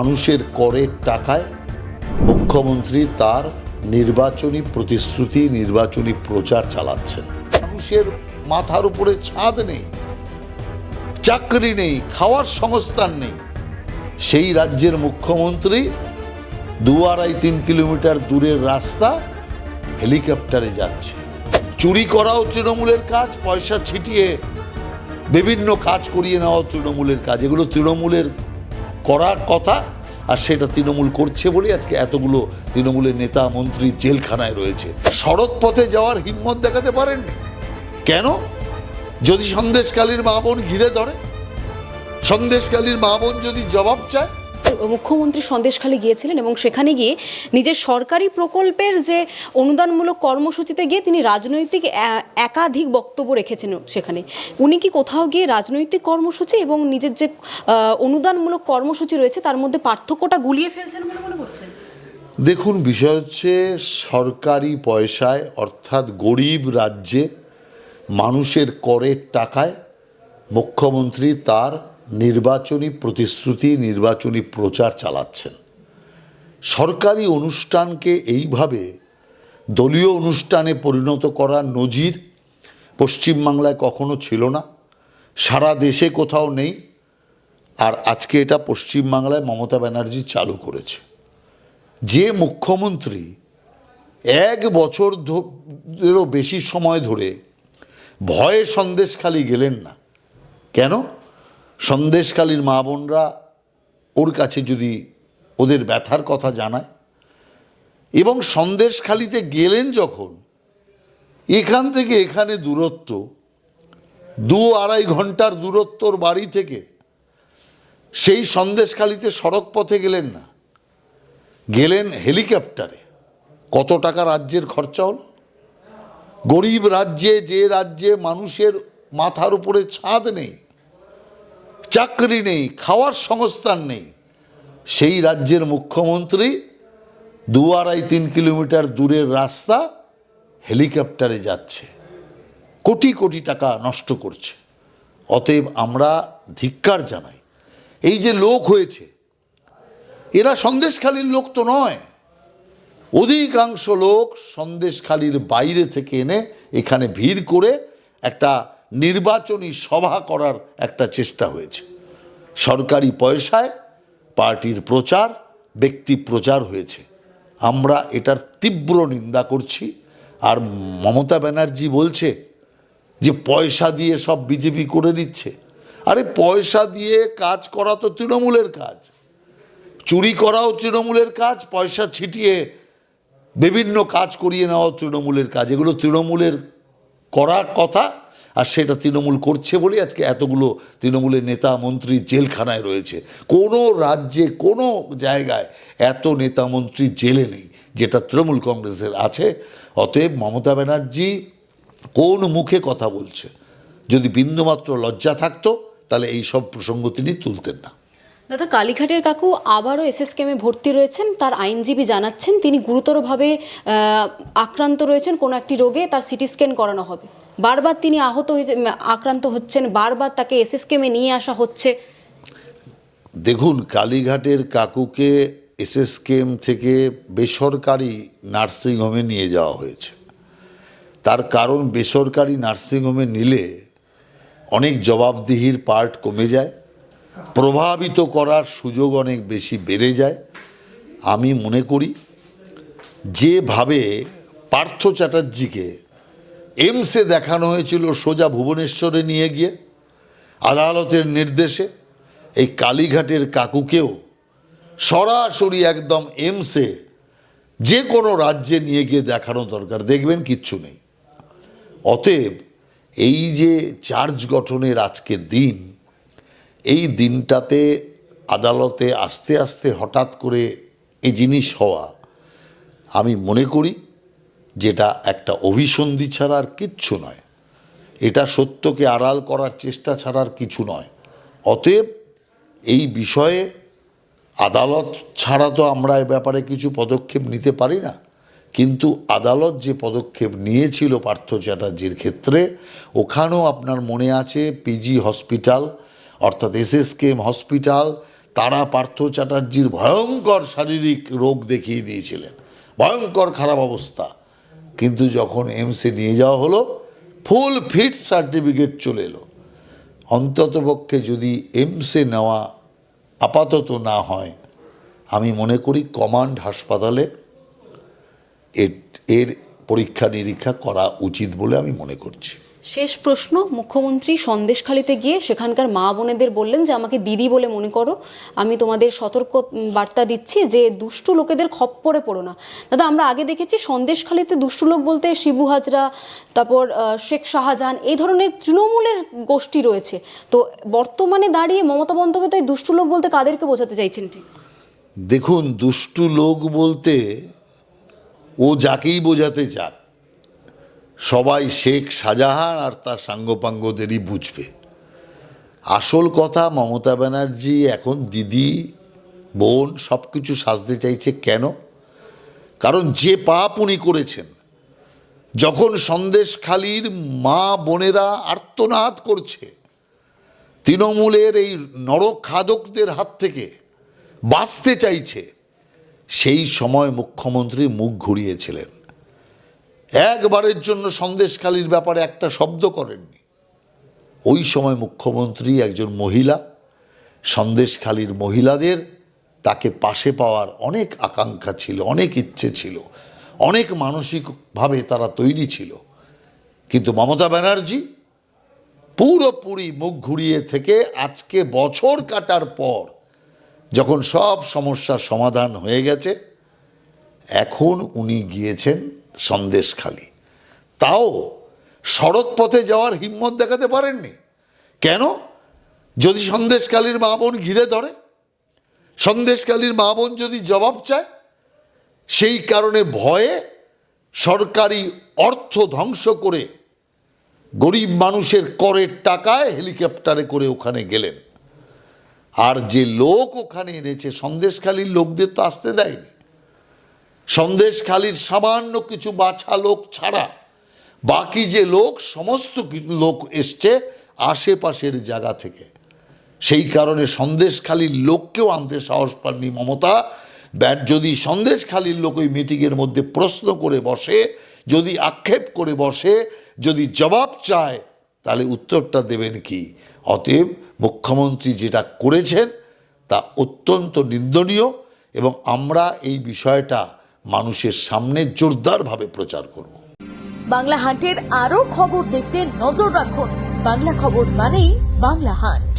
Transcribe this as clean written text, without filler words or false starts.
মানুষের করের টাকায় মুখ্যমন্ত্রী তার নির্বাচনী প্রতিশ্রুতি নির্বাচনী প্রচার চালাচ্ছেন। মানুষের মাথার উপরে ছাদ নেই, চাকরি নেই, খাওয়ার সংস্থান নেই, সেই রাজ্যের মুখ্যমন্ত্রী 2-2.5-3 কিলোমিটার দূরের রাস্তা হেলিকপ্টারে যাচ্ছে। চুরি করাও তৃণমূলের কাজ, পয়সা ছিটিয়ে বিভিন্ন কাজ করিয়ে নেওয়া তৃণমূলের কাজ। এগুলো তৃণমূলের করার কথা, আর সেটা তৃণমূল করছে বলে আজকে এতগুলো তৃণমূলের নেতা মন্ত্রী জেলখানায় রয়েছে। সড়ক পথে যাওয়ার হিম্মত দেখাতে পারেননি কেন? যদি সন্দেশখালীর মা বোন ঘিরে ধরে, সন্দেশখালীর মা বোন যদি জবাব চায়। মুখ্যমন্ত্রী সন্দেশখালী গিয়েছিলেন এবং সেখানে গিয়ে নিজের সরকারি প্রকল্পের যে অনুদানমূলক কর্মসূচিতে গিয়ে তিনি রাজনৈতিক একাধিক বক্তব্য রেখেছেন। সেখানে উনি কি কোথাও গিয়ে রাজনৈতিক কর্মসূচি এবং নিজের যে অনুদানমূলক কর্মসূচি রয়েছে তার মধ্যে পার্থক্যটা গুলিয়ে ফেলছেন বলে মনে করছেন? দেখুন, বিষয় হচ্ছে সরকারি পয়সায় অর্থাৎ গরিব রাজ্যে মানুষের করের টাকায় মুখ্যমন্ত্রী তার নির্বাচনী প্রতিশ্রুতি নির্বাচনী প্রচার চালাচ্ছেন। সরকারি অনুষ্ঠানকে এইভাবে দলীয় অনুষ্ঠানে পরিণত করার নজির পশ্চিমবাংলায় কখনো ছিল না, সারা দেশে কোথাও নেই। আর আজকে এটা পশ্চিমবাংলায় মমতা ব্যানার্জি চালু করেছে। যে মুখ্যমন্ত্রী 1 বছরেরও বেশি সময় ধরে ভয়ে সন্দেশখালী গেলেন না, কেন? সন্দেশখালীর মা বোনরা ওর কাছে যদি ওদের ব্যথার কথা জানায়, এবং সন্দেশখালীতে গেলেন যখন, এখান থেকে এখানে দূরত্ব 2-2.5 ঘন্টার দূরত্বর বাড়ি থেকে, সেই সন্দেশখালীতে সড়ক পথে গেলেন না, গেলেন হেলিকপ্টারে। কত টাকা রাজ্যের খরচা হল? গরিব রাজ্যে, যে রাজ্যে মানুষের মাথার উপরে ছাদ নেই, চাকরি নেই, খাওয়ার সংস্থান নেই, সেই রাজ্যের মুখ্যমন্ত্রী 2-2.5-3 কিলোমিটার দূরের রাস্তা হেলিকপ্টারে যাচ্ছে, কোটি কোটি টাকা নষ্ট করছে। অতএব আমরা ধিক্কার জানাই। এই যে লোক হয়েছে, এরা সন্দেশখালীর লোক তো নয়। অধিকাংশ লোক সন্দেশখালীর বাইরে থেকে এনে এখানে ভিড় করে একটা নির্বাচনী সভা করার একটা চেষ্টা হয়েছে। সরকারি পয়সায় পার্টির প্রচার, ব্যক্তি প্রচার হয়েছে। আমরা এটার তীব্র নিন্দা করছি। আর মমতা ব্যানার্জি বলছে যে পয়সা দিয়ে সব বিজেপি করে নিচ্ছে। আরে পয়সা দিয়ে কাজ করা তো তৃণমূলের কাজ, চুরি করাও তৃণমূলের কাজ, পয়সা ছিটিয়ে বিভিন্ন কাজ করিয়ে নেওয়া তৃণমূলের কাজ। এগুলো তৃণমূলের করার কথা, আর সেটা তৃণমূল করছে বলে আজকে এতগুলো তৃণমূলের নেতা মন্ত্রী জেলখানায় রয়েছে। কোনো রাজ্যে কোনো জায়গায় এত নেতা মন্ত্রী জেলে নেই যেটা তৃণমূল কংগ্রেসের আছে। অতএব মমতা ব্যানার্জি কোন মুখে কথা বলছে? যদি বিন্দুমাত্র লজ্জা থাকতো তাহলে এই সব প্রসঙ্গ তিনি তুলতেন না। দাদা, কালীঘাটের কাকু আবারও এসএসকেএমে ভর্তি রয়েছেন। তার আইনজীবী জানাচ্ছেন তিনি গুরুতরভাবে আক্রান্ত রয়েছেন কোনো একটি রোগে, তার সিটি স্ক্যান করানো হবে। বারবার তিনি আক্রান্ত হচ্ছেন, বারবার তাকে এসএসকেএমে নিয়ে আসা হচ্ছে। দেখুন, কালীঘাটের কাকুকে এসএসকেএম থেকে বেসরকারি নার্সিংহোমে নিয়ে যাওয়া হয়েছে। তার কারণ, বেসরকারি নার্সিংহোমে নিলে অনেক জবাবদিহির পার্ট কমে যায়, প্রভাবিত করার সুযোগ অনেক বেশি বেড়ে যায়। আমি মনে করি যেভাবে পার্থ চ্যাটার্জিকে এমসে দেখানো হয়েছিল সোজা ভুবনেশ্বরে নিয়ে গিয়ে আদালতের নির্দেশে, এই কালীঘাটের কাকুকেও সরাসরি একদম এমসে যে কোনো রাজ্যে নিয়ে গিয়ে দেখানো দরকার। দেখবেন কিচ্ছু নেই। অতএব এই যে চার্জ গঠনের আজকের দিন, এই দিনটাতে আদালতে আস্তে আস্তে হঠাৎ করে এই জিনিস হওয়া, আমি মনে করি যেটা একটা অভিসন্ধি ছাড়া আর কিচ্ছু নয়। এটা সত্যকে আড়াল করার চেষ্টা ছাড়ার কিছু নয়। অতএব এই বিষয়ে আদালত ছাড়া তো আমরা এ ব্যাপারে কিছু পদক্ষেপ নিতে পারি না। কিন্তু আদালত যে পদক্ষেপ নিয়েছিল পার্থ চ্যাটার্জির ক্ষেত্রে, ওখানেও আপনার মনে আছে পিজি হসপিটাল অর্থাৎ এসএসকেএম হসপিটাল তারা পার্থ চ্যাটার্জির ভয়ঙ্কর শারীরিক রোগ দেখিয়ে দিয়েছিলেন, ভয়ঙ্কর খারাপ অবস্থা, কিন্তু যখন এমসে নিয়ে যাওয়া হলো ফুল ফিট সার্টিফিকেট চলে এলো। অন্ততপক্ষে যদি এমসে নেওয়া আপাতত না হয়, আমি মনে করি কমান্ড হাসপাতালে এর পরীক্ষা নিরীক্ষা করা উচিত বলে আমি মনে করছি। শেষ প্রশ্ন, মুখ্যমন্ত্রী সন্দেশখালিতে গিয়ে সেখানকার মা বোনেদের বললেন যে আমাকে দিদি বলে মনে করো, আমি তোমাদের সতর্ক বার্তা দিচ্ছি যে দুষ্টু লোকেদের খপ্পরে পড়ো না। দাদা, আমরা আগে দেখেছি সন্দেশখালিতে দুষ্টু লোক বলতে শিবু হাজরা, তারপর শেখ শাহজাহান, এই ধরনের তৃণমূলের গোষ্ঠী রয়েছে। তো বর্তমানে দাঁড়িয়ে মমতা বন্দ্যোপাধ্যায় দুষ্টু লোক বলতে কাদেরকে বোঝাতে চাইছেন ঠিক? দেখুন, দুষ্টু লোক বলতে ও যাকেই বোঝাতে চাক, সবাই শেখ শাহজাহান আর তার সাঙ্গপাঙ্গদেরই বুঝবে। আসল কথা, মমতা ব্যানার্জি এখন দিদি বোন সব কিছু সাজতে চাইছে কেন? কারণ যে পাপ উনি করেছেন, যখন সন্দেশখালির মা বোনেরা আর্তনাদ করছে তৃণমূলের এই নরখাদকদের হাত থেকে বাঁচতে চাইছে, সেই সময় মুখ্যমন্ত্রী মুখ ঘুরিয়েছিলেন। একবারের জন্য সন্দেশখালির ব্যাপারে একটা শব্দ করেননি। ওই সময় মুখ্যমন্ত্রী একজন মহিলা, সন্দেশখালির মহিলাদের তাকে পাশে পাওয়ার অনেক আকাঙ্ক্ষা ছিল, অনেক ইচ্ছে ছিল, অনেক মানসিকভাবে তারা তৈরি ছিল। কিন্তু মমতা ব্যানার্জি পুরোপুরি মুখ ঘুরিয়ে থেকে আজকে বছর কাটার পর, যখন সব সমস্যার সমাধান হয়ে গেছে, এখন উনি গিয়েছেন সন্দেশখালি। তাও সড়ক পথে যাওয়ার হিম্মত দেখাতে পারেননি। কেন? যদি সন্দেশখালির মা বোন ঘিরে ধরে, সন্দেশখালির মা বোন যদি জবাব চায়, সেই কারণে ভয়ে সরকারি অর্থ ধ্বংস করে গরিব মানুষের করের টাকায় হেলিকপ্টারে করে ওখানে গেলেন। আর যে লোক ওখানে এনেছে, সন্দেশখালির লোকদের তো আসতে দেয়নি। সন্দেশখালির সামান্য কিছু বাছা লোক ছাড়া বাকি যে লোক, সমস্ত লোক এসছে আশেপাশের জায়গা থেকে। সেই কারণে সন্দেশখালির লোককেও আনতে সাহস পাননি মমতা। যদি সন্দেশখালির লোক ওই মিটিংয়ের মধ্যে প্রশ্ন করে বসে, যদি আক্ষেপ করে বসে, যদি জবাব চায়, তাহলে উত্তরটা দেবেন কি? অতএব মুখ্যমন্ত্রী যেটা করেছেন তা অত্যন্ত নিন্দনীয়, এবং আমরা এই বিষয়টা মানুষের সামনে জোরদারভাবে প্রচার করব। বাংলা হান্টের আরো খবর দেখতে নজর রাখুন। বাংলা খবর মানেই বাংলা হান্ট।